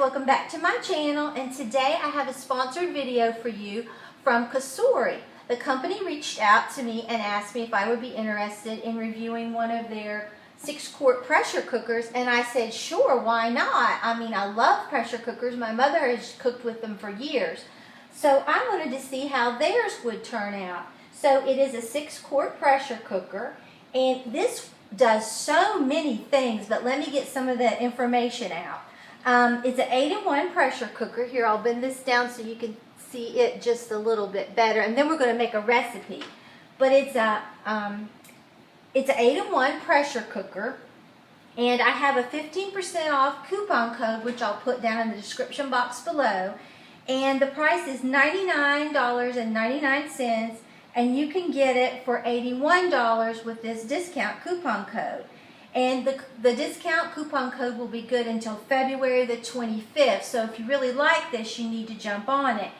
welcome back to my channel, and today I have a sponsored video for you from Cosori. The company reached out to me and asked me if I would be interested in reviewing one of their 6-quart pressure cookers, and I said sure, why not? I mean, I love pressure cookers. My mother has cooked with them for years. So I wanted to see how theirs would turn out. So it is a 6-quart pressure cooker, and this does so many things, but let me get some of the information out. It's an 8-in-1 pressure cooker. Here, I'll bend this down so you can see it just a little bit better, and then we're going to make a recipe. But it's an 8-in-1 pressure cooker, and I have a 15% off coupon code, which I'll put down in the description box below. And the price is $99.99, and you can get it for $81 with this discount coupon code. And the discount coupon code will be good until February the 25th. So if you really like this, you need to jump on it.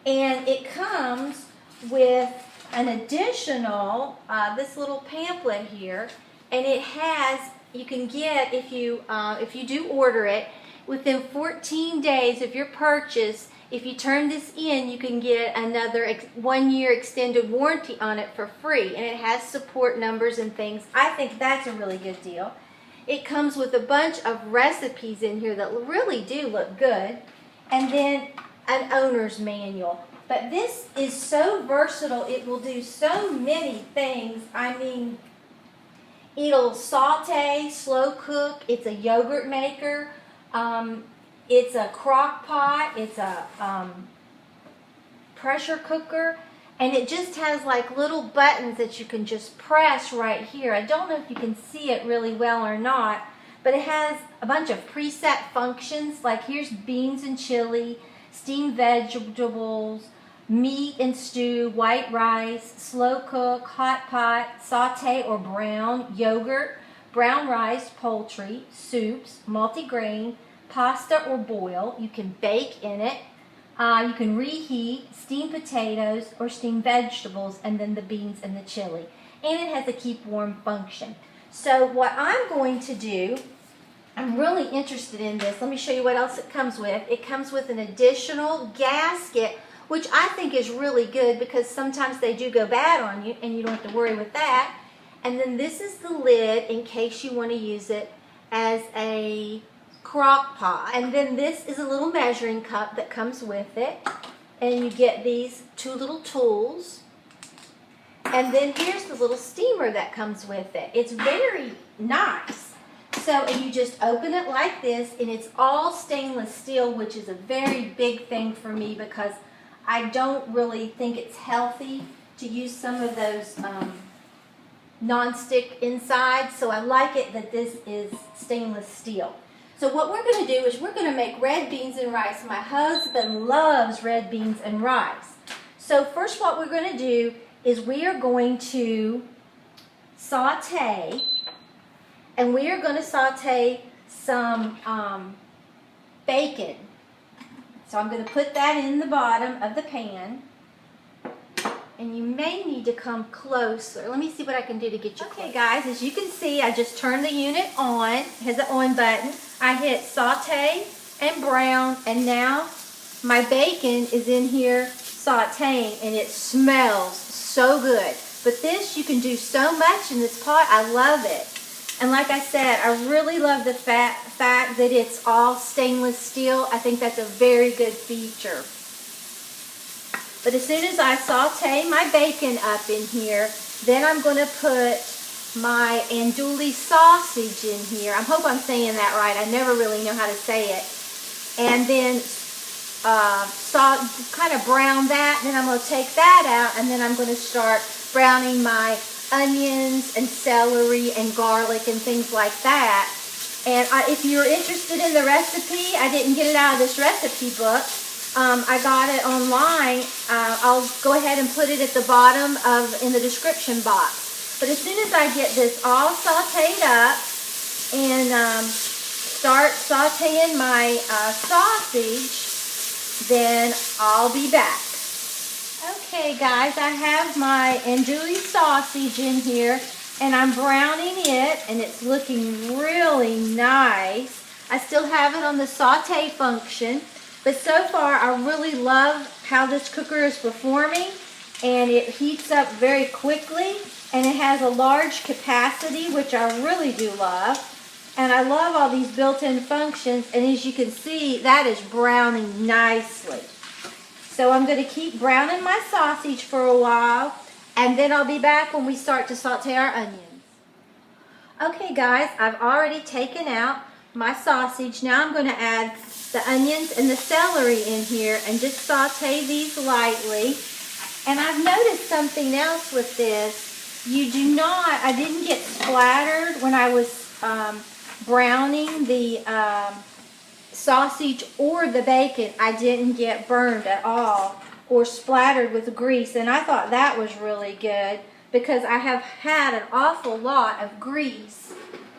And it comes with an additional, this little pamphlet here. And it has, you can get, if you do order it, within 14 days of your purchase, if you turn this in, you can get another 1-year extended warranty on it for free. And it has support numbers and things. I think that's a really good deal. It comes with a bunch of recipes in here that really do look good. And then an owner's manual. But this is so versatile. It will do so many things. I mean, it'll saute, slow cook. It's a yogurt maker. It's a crock pot, it's a pressure cooker, and it just has like little buttons that you can just press right here. I don't know if you can see it really well or not, but it has a bunch of preset functions, like here's beans and chili, steamed vegetables, meat and stew, white rice, slow cook, hot pot, saute or brown, yogurt, brown rice, poultry, soups, multigrain, pasta or boil. You can bake in it. You can reheat, steam potatoes or steam vegetables, and then the beans and the chili. And it has a keep warm function. So what I'm going to do, I'm really interested in this. Let me show you what else it comes with. It comes with an additional gasket, which I think is really good because sometimes they do go bad on you and you don't have to worry with that. And then this is the lid in case you want to use it as a crock pot. And then this is a little measuring cup that comes with it, and you get these 2 little tools, and then here's the little steamer that comes with it. It's very nice. So, and you just open it like this, and it's all stainless steel, which is a very big thing for me because I don't really think it's healthy to use some of those non-stick inside, so I like it that this is stainless steel. So what we're going to do is we're going to make red beans and rice. My husband loves red beans and rice. So first what we're going to do is we are going to saute, and we are going to saute some bacon. So I'm going to put that in the bottom of the pan. And you may need to come closer. Let me see what I can do to get you close. Okay, guys, as you can see, I just turned the unit on. It has an on button. I hit saute and brown, and now my bacon is in here sauteing, and it smells so good. But this, you can do so much in this pot. I love it. And like I said, I really love the fact that it's all stainless steel. I think that's a very good feature. But as soon as I saute my bacon up in here, then I'm going to put my Andouille Sausage in here. I hope I'm saying that right. I never really know how to say it. And then kind of brown that. Then I'm going to take that out, and then I'm going to start browning my onions and celery and garlic and things like that. And if you're interested in the recipe, I didn't get it out of this recipe book. I got it online. I'll go ahead and put it at the bottom in the description box. But as soon as I get this all sauteed up and start sauteing my sausage, then I'll be back. Okay, guys, I have my Andouille sausage in here, and I'm browning it, and it's looking really nice. I still have it on the saute function, but so far I really love how this cooker is performing, and it heats up very quickly, and it has a large capacity, which I really do love. And I love all these built-in functions, and as you can see, that is browning nicely. So I'm going to keep browning my sausage for a while, and then I'll be back when we start to saute our onions. Okay guys, I've already taken out my sausage. Now I'm going to add the onions and the celery in here and just saute these lightly. And I've noticed something else with this. You do not, I didn't get splattered when I was browning the sausage or the bacon. I didn't get burned at all or splattered with grease, and I thought that was really good because I have had an awful lot of grease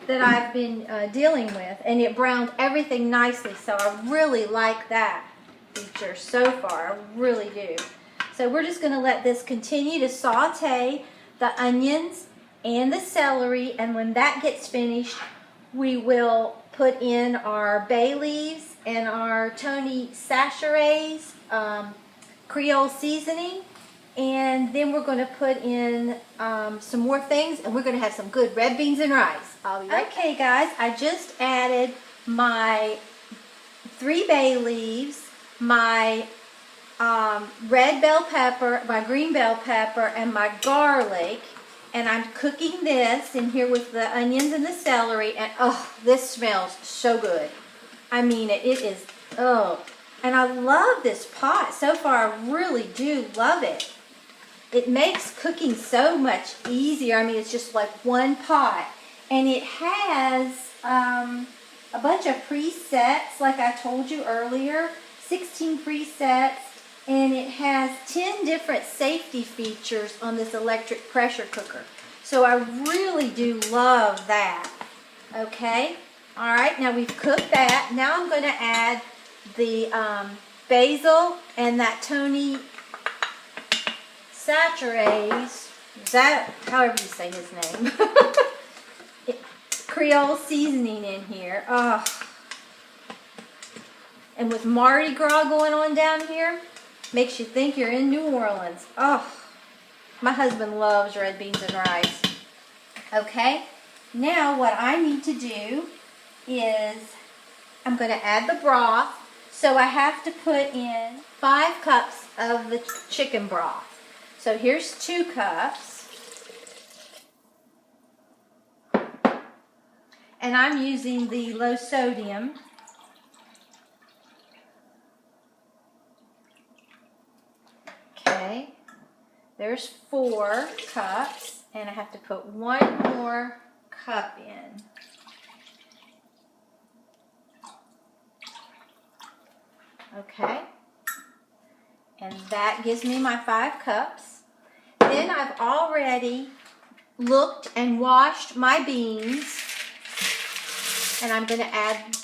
that I've been dealing with, and it browned everything nicely, so I really like that feature so far. I really do. So we're just going to let this continue to saute the onions and the celery, and when that gets finished, we will put in our bay leaves and our Tony Chachere's Creole Seasoning, and then we're going to put in some more things, and we're going to have some good red beans and rice. I'll be right back. Okay guys, I just added my 3 bay leaves, my red bell pepper, my green bell pepper, and my garlic. And I'm cooking this in here with the onions and the celery, and oh, this smells so good. I mean, it is, oh. And I love this pot. So far, I really do love it. It makes cooking so much easier. I mean, it's just like one pot. And it has a bunch of presets, like I told you earlier, 16 presets. And it has 10 different safety features on this electric pressure cooker. So I really do love that. Okay? All right, now we've cooked that. Now I'm going to add the basil and that Tony Chachere's, is that however you say his name? Creole Seasoning in here. Oh. And with Mardi Gras going on down here, makes you think you're in New Orleans. Oh, my husband loves red beans and rice. Okay, now what I need to do is I'm going to add the broth. So I have to put in 5 cups of the chicken broth. So here's 2 cups. And I'm using the low sodium. Okay, there's 4 cups, and I have to put 1 more cup in. Okay, and that gives me my 5 cups. Then I've already looked and washed my beans, and I'm going to add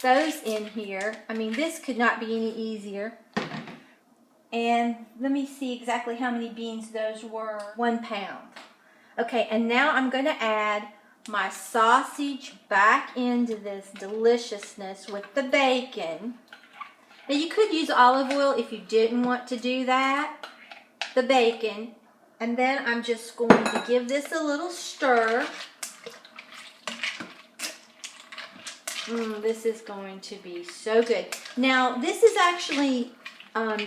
those in here. I mean, this could not be any easier. And let me see exactly how many beans those were. 1 pound. Okay, and now I'm going to add my sausage back into this deliciousness with the bacon. Now you could use olive oil if you didn't want to do that. The bacon. And then I'm just going to give this a little stir. This is going to be so good. Now this is actually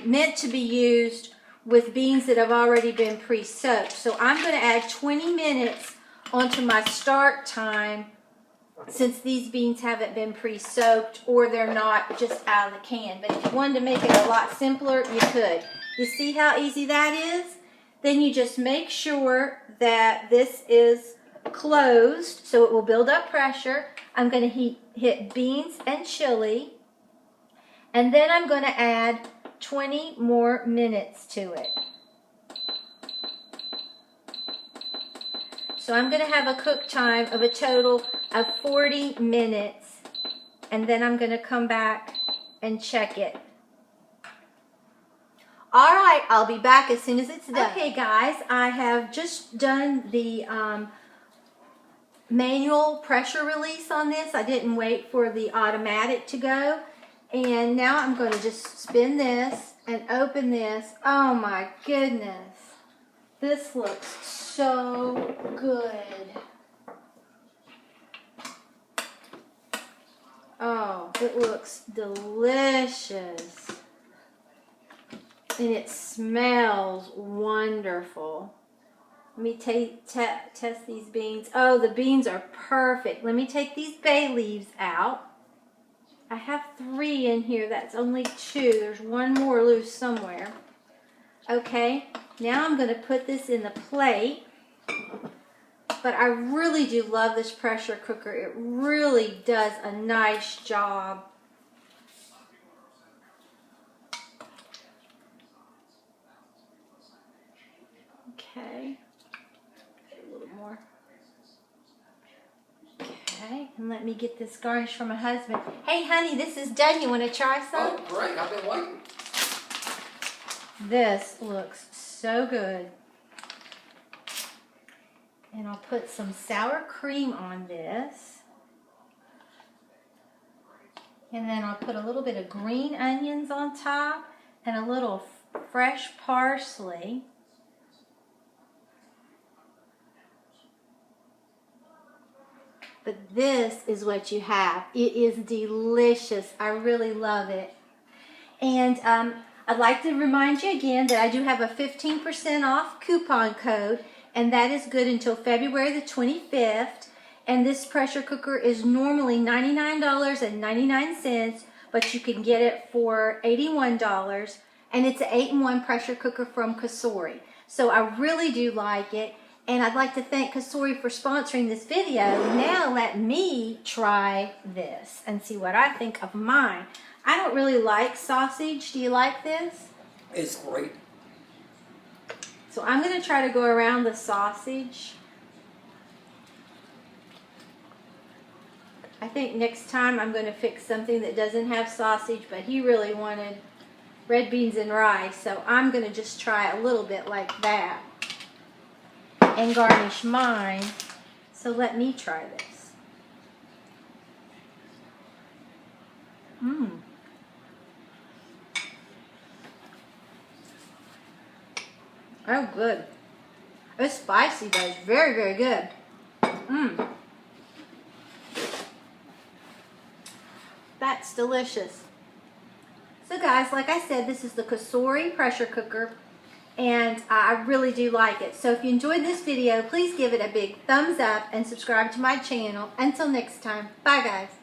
meant to be used with beans that have already been pre-soaked. So I'm going to add 20 minutes onto my start time since these beans haven't been pre-soaked or they're not just out of the can. But if you wanted to make it a lot simpler, you could. You see how easy that is? Then you just make sure that this is closed so it will build up pressure. I'm going to hit beans and chili, and then I'm going to add 20 more minutes to it. So I'm going to have a cook time of a total of 40 minutes, and then I'm going to come back and check it. All right, I'll be back as soon as it's done. Okay guys, I have just done the manual pressure release on this. I didn't wait for the automatic to go. And now I'm going to just spin this and open this. Oh my goodness. This looks so good. Oh, it looks delicious. And it smells wonderful. Let me test these beans. Oh, the beans are perfect. Let me take these bay leaves out. I have 3 in here. That's only 2. There's one more loose somewhere. Okay, now I'm going to put this in the plate. But I really do love this pressure cooker. It really does a nice job. Okay, a little more. Okay, and let me get this garnish from my husband. Hey, honey, this is done. You want to try some? Oh, great. I've been waiting. This looks so good. And I'll put some sour cream on this. And then I'll put a little bit of green onions on top and a little fresh parsley. But this is what you have. It is delicious. I really love it. And I'd like to remind you again that I do have a 15% off coupon code, and that is good until February the 25th. And this pressure cooker is normally $99.99, but you can get it for $81. And it's an 8-in-1 pressure cooker from Cosori. So I really do like it. And I'd like to thank Cosori for sponsoring this video. Now let me try this and see what I think of mine. I don't really like sausage. Do you like this? It's great. So I'm going to try to go around the sausage. I think next time I'm going to fix something that doesn't have sausage, but he really wanted red beans and rice. So I'm going to just try a little bit like that and garnish mine. So let me try this. Oh, good. It's spicy, but it's very, very good. That's delicious. So guys, like I said, this is the Cosori pressure cooker, and I really do like it. So if you enjoyed this video, please give it a big thumbs up and subscribe to my channel. Until next time, bye guys.